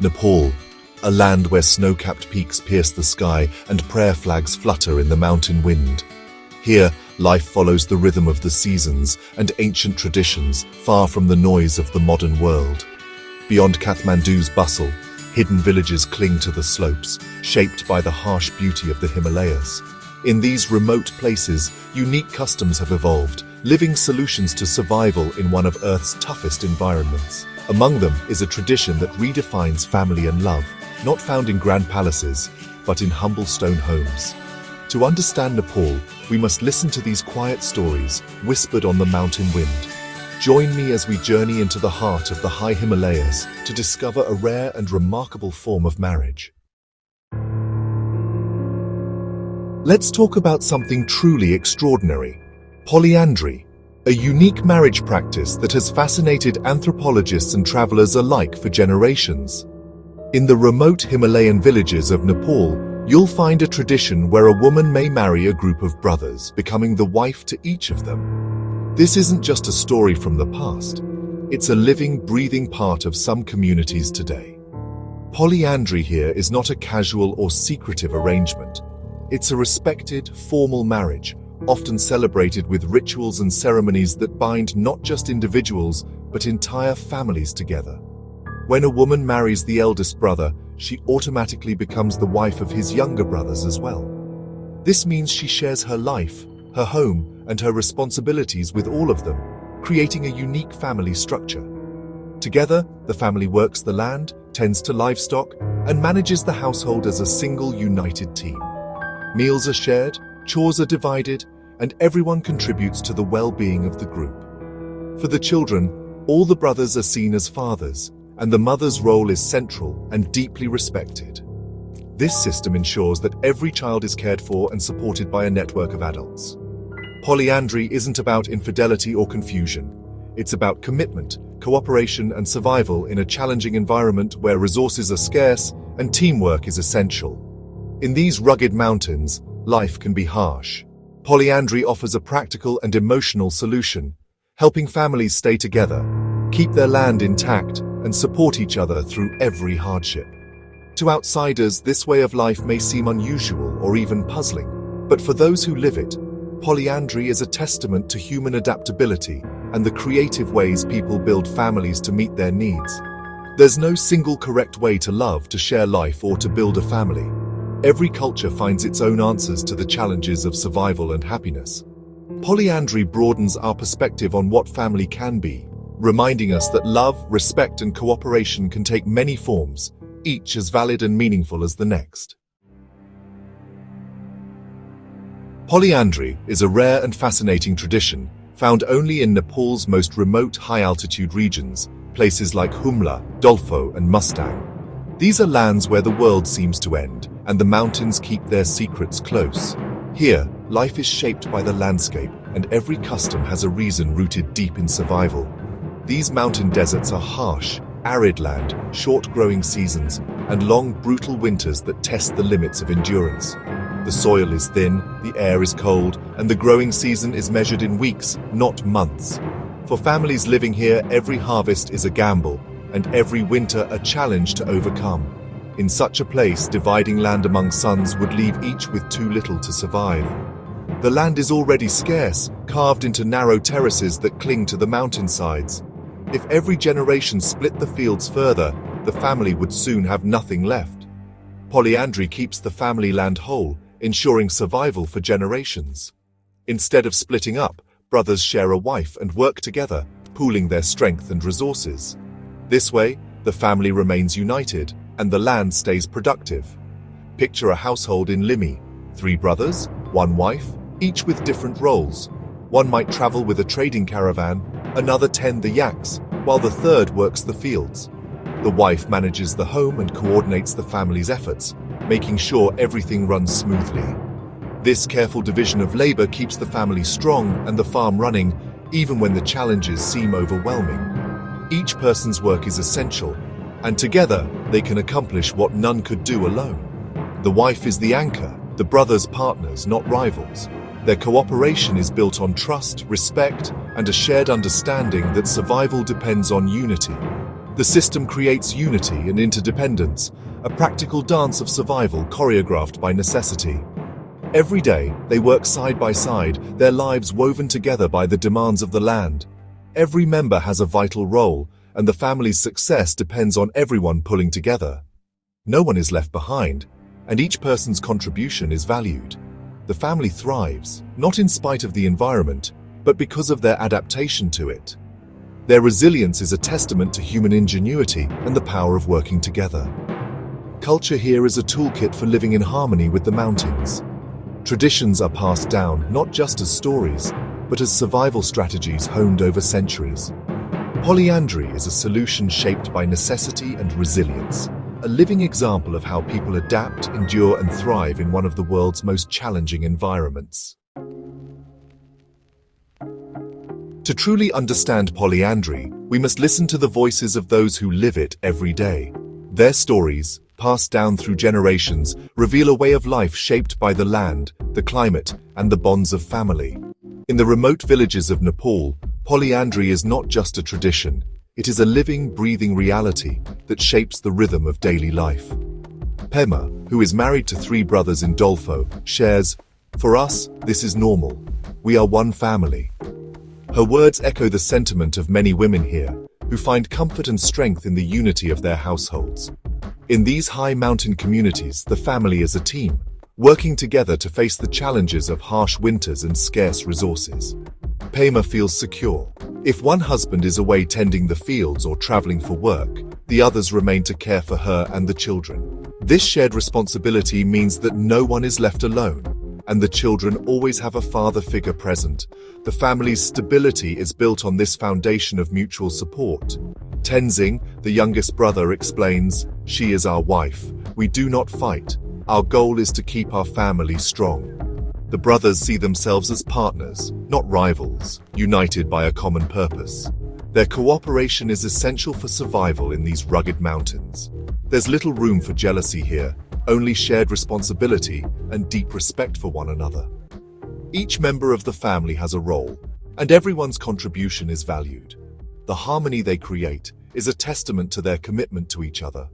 Nepal, a land where snow-capped peaks pierce the sky and prayer flags flutter in the mountain wind. Here, life follows the rhythm of the seasons and ancient traditions, far from the noise of the modern world. Beyond Kathmandu's bustle, hidden villages cling to the slopes, shaped by the harsh beauty of the Himalayas. In these remote places, unique customs have evolved, living solutions to survival in one of Earth's toughest environments. Among them is a tradition that redefines family and love, not found in grand palaces, but in humble stone homes. To understand Nepal, we must listen to these quiet stories, whispered on the mountain wind. Join me as we journey into the heart of the high Himalayas to discover a rare and remarkable form of marriage. Let's talk about something truly extraordinary: polyandry, a unique marriage practice that has fascinated anthropologists and travelers alike for generations. In the remote Himalayan villages of Nepal, you'll find a tradition where a woman may marry a group of brothers, becoming the wife to each of them. This isn't just a story from the past. It's a living, breathing part of some communities today. Polyandry here is not a casual or secretive arrangement. It's a respected, formal marriage, often celebrated with rituals and ceremonies that bind not just individuals, but entire families together. When a woman marries the eldest brother, she automatically becomes the wife of his younger brothers as well. This means she shares her life, her home, and her responsibilities with all of them, creating a unique family structure. Together, the family works the land, tends to livestock, and manages the household as a single united team. Meals are shared, chores are divided, and everyone contributes to the well-being of the group. For the children, all the brothers are seen as fathers, and the mother's role is central and deeply respected. This system ensures that every child is cared for and supported by a network of adults. Polyandry isn't about infidelity or confusion. It's about commitment, cooperation, and survival in a challenging environment where resources are scarce and teamwork is essential. In these rugged mountains, life can be harsh. Polyandry offers a practical and emotional solution, helping families stay together, keep their land intact, and support each other through every hardship. To outsiders, this way of life may seem unusual or even puzzling, but for those who live it, polyandry is a testament to human adaptability and the creative ways people build families to meet their needs. There's no single correct way to love, to share life, or to build a family. Every culture finds its own answers to the challenges of survival and happiness. Polyandry broadens our perspective on what family can be, reminding us that love, respect, and cooperation can take many forms, each as valid and meaningful as the next. Polyandry is a rare and fascinating tradition found only in Nepal's most remote high-altitude regions, places like Humla, Dolfo, and Mustang. These are lands where the world seems to end, and the mountains keep their secrets close. Here, life is shaped by the landscape, and every custom has a reason rooted deep in survival. These mountain deserts are harsh, arid land, short growing seasons, and long, brutal winters that test the limits of endurance. The soil is thin, the air is cold, and the growing season is measured in weeks, not months. For families living here, every harvest is a gamble, and every winter a challenge to overcome. In such a place, dividing land among sons would leave each with too little to survive. The land is already scarce, carved into narrow terraces that cling to the mountainsides. If every generation split the fields further, the family would soon have nothing left. Polyandry keeps the family land whole, ensuring survival for generations. Instead of splitting up, brothers share a wife and work together, pooling their strength and resources. This way, the family remains united, and the land stays productive. Picture a household in Limi: 3 brothers, 1 wife, each with different roles. One might travel with a trading caravan, another tend the yaks, while the third works the fields. The wife manages the home and coordinates the family's efforts, making sure everything runs smoothly. This careful division of labor keeps the family strong and the farm running, even when the challenges seem overwhelming. Each person's work is essential, and together they can accomplish what none could do alone. The wife is the anchor, the brothers partners, not rivals. Their cooperation is built on trust, respect, and a shared understanding that survival depends on unity. The system creates unity and interdependence, a practical dance of survival choreographed by necessity. Every day, they work side by side, their lives woven together by the demands of the land. Every member has a vital role, and the family's success depends on everyone pulling together. No one is left behind, and each person's contribution is valued. The family thrives, not in spite of the environment, but because of their adaptation to it. Their resilience is a testament to human ingenuity and the power of working together. Culture here is a toolkit for living in harmony with the mountains. Traditions are passed down not just as stories, but as survival strategies honed over centuries. Polyandry is a solution shaped by necessity and resilience, a living example of how people adapt, endure, and thrive in one of the world's most challenging environments. To truly understand polyandry, we must listen to the voices of those who live it every day. Their stories, passed down through generations, reveal a way of life shaped by the land, the climate, and the bonds of family. In the remote villages of Nepal, polyandry is not just a tradition, it is a living, breathing reality that shapes the rhythm of daily life. Pema, who is married to 3 brothers in Dolfo, shares, "For us, this is normal. We are one family." Her words echo the sentiment of many women here, who find comfort and strength in the unity of their households. In these high mountain communities, the family is a team, working together to face the challenges of harsh winters and scarce resources. Pema feels secure. If one husband is away tending the fields or traveling for work, the others remain to care for her and the children. This shared responsibility means that no one is left alone, and the children always have a father figure present. The family's stability is built on this foundation of mutual support. Tenzing, the youngest brother, explains, "She is our wife. We do not fight. Our goal is to keep our family strong." The brothers see themselves as partners, not rivals, united by a common purpose. Their cooperation is essential for survival in these rugged mountains. There's little room for jealousy here, only shared responsibility and deep respect for one another. Each member of the family has a role, and everyone's contribution is valued. The harmony they create is a testament to their commitment to each other.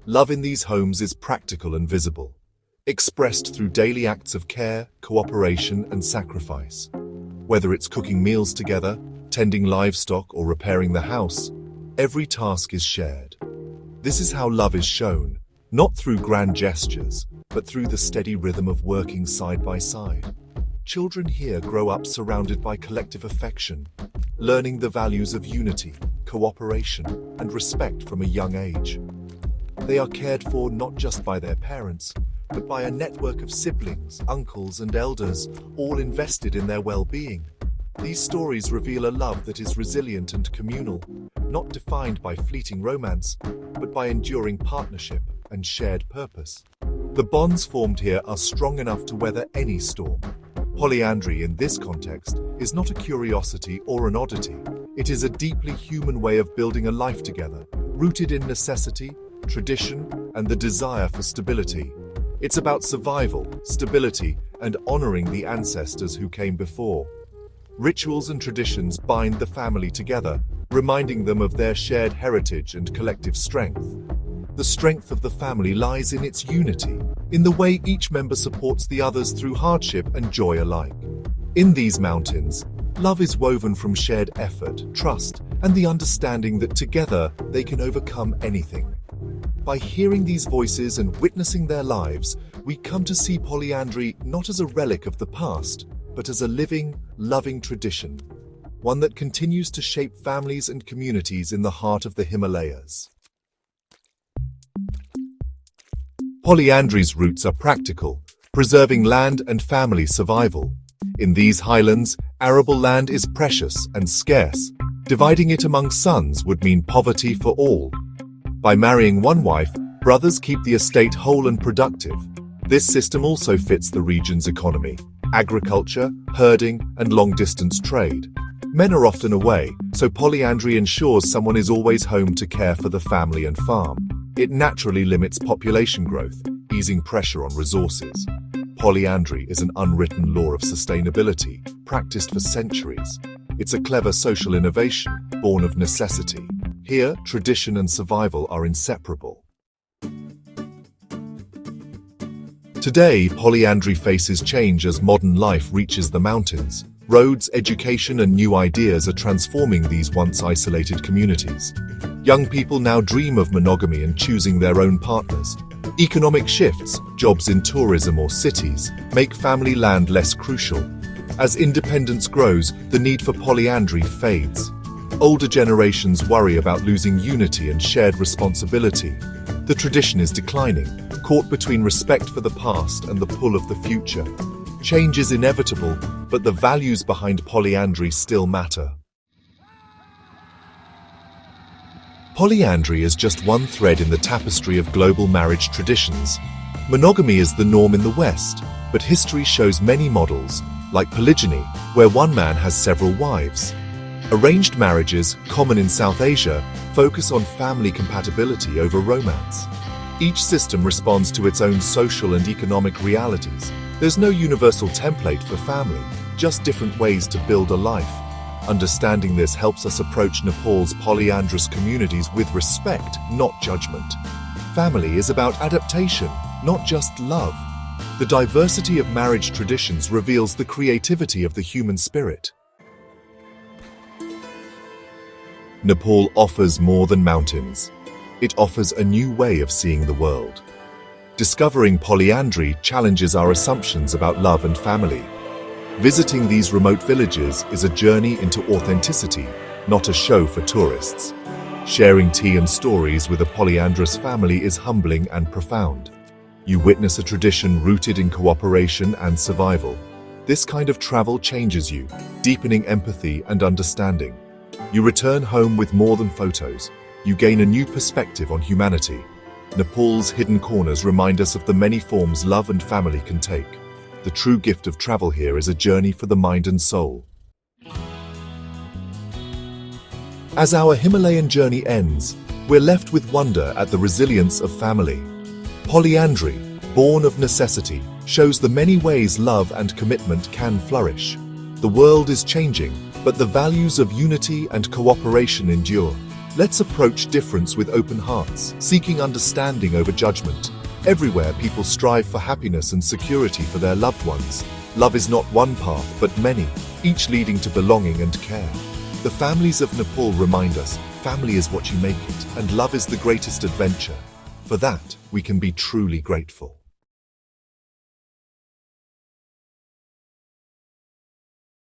Love in these homes is practical and visible, expressed through daily acts of care, cooperation, and sacrifice. Whether it's cooking meals together, tending livestock, or repairing the house, every task is shared. This is how love is shown, not through grand gestures, but through the steady rhythm of working side by side. Children here grow up surrounded by collective affection, learning the values of unity, cooperation, and respect from a young age. They are cared for not just by their parents, but by a network of siblings, uncles, and elders, all invested in their well-being. These stories reveal a love that is resilient and communal, not defined by fleeting romance, but by enduring partnership and shared purpose. The bonds formed here are strong enough to weather any storm. Polyandry in this context is not a curiosity or an oddity. It is a deeply human way of building a life together, rooted in necessity, tradition, and the desire for stability. It's about survival, stability, and honoring the ancestors who came before. Rituals and traditions bind the family together, reminding them of their shared heritage and collective strength. The strength of the family lies in its unity, in the way each member supports the others through hardship and joy alike. In these mountains, love is woven from shared effort, trust, and the understanding that together they can overcome anything. By hearing these voices and witnessing their lives, we come to see polyandry not as a relic of the past, but as a living, loving tradition, one that continues to shape families and communities in the heart of the Himalayas. Polyandry's roots are practical, preserving land and family survival. In these highlands, arable land is precious and scarce. Dividing it among sons would mean poverty for all. By marrying one wife, brothers keep the estate whole and productive. This system also fits the region's economy: agriculture, herding, and long-distance trade. Men are often away, so polyandry ensures someone is always home to care for the family and farm. It naturally limits population growth, easing pressure on resources. Polyandry is an unwritten law of sustainability, practiced for centuries. It's a clever social innovation, born of necessity. Here, tradition and survival are inseparable. Today, polyandry faces change as modern life reaches the mountains. Roads, education, and new ideas are transforming these once isolated communities. Young people now dream of monogamy and choosing their own partners. Economic shifts, jobs in tourism or cities, make family land less crucial. As independence grows, the need for polyandry fades. Older generations worry about losing unity and shared responsibility. The tradition is declining, caught between respect for the past and the pull of the future. Change is inevitable, but the values behind polyandry still matter. Polyandry is just one thread in the tapestry of global marriage traditions. Monogamy is the norm in the West, but history shows many models, like polygyny, where one man has several wives. Arranged marriages, common in South Asia, focus on family compatibility over romance. Each system responds to its own social and economic realities. There's no universal template for family, just different ways to build a life. Understanding this helps us approach Nepal's polyandrous communities with respect, not judgment. Family is about adaptation, not just love. The diversity of marriage traditions reveals the creativity of the human spirit. Nepal offers more than mountains. It offers a new way of seeing the world. Discovering polyandry challenges our assumptions about love and family. Visiting these remote villages is a journey into authenticity, not a show for tourists. Sharing tea and stories with a polyandrous family is humbling and profound. You witness a tradition rooted in cooperation and survival. This kind of travel changes you, deepening empathy and understanding. You return home with more than photos. You gain a new perspective on humanity. Nepal's hidden corners remind us of the many forms love and family can take. The true gift of travel here is a journey for the mind and soul. As our Himalayan journey ends, we're left with wonder at the resilience of family. Polyandry, born of necessity, shows the many ways love and commitment can flourish. The world is changing, but the values of unity and cooperation endure. Let's approach difference with open hearts, seeking understanding over judgment. Everywhere, people strive for happiness and security for their loved ones. Love is not one path, but many, each leading to belonging and care. The families of Nepal remind us, family is what you make it, and love is the greatest adventure. For that, we can be truly grateful.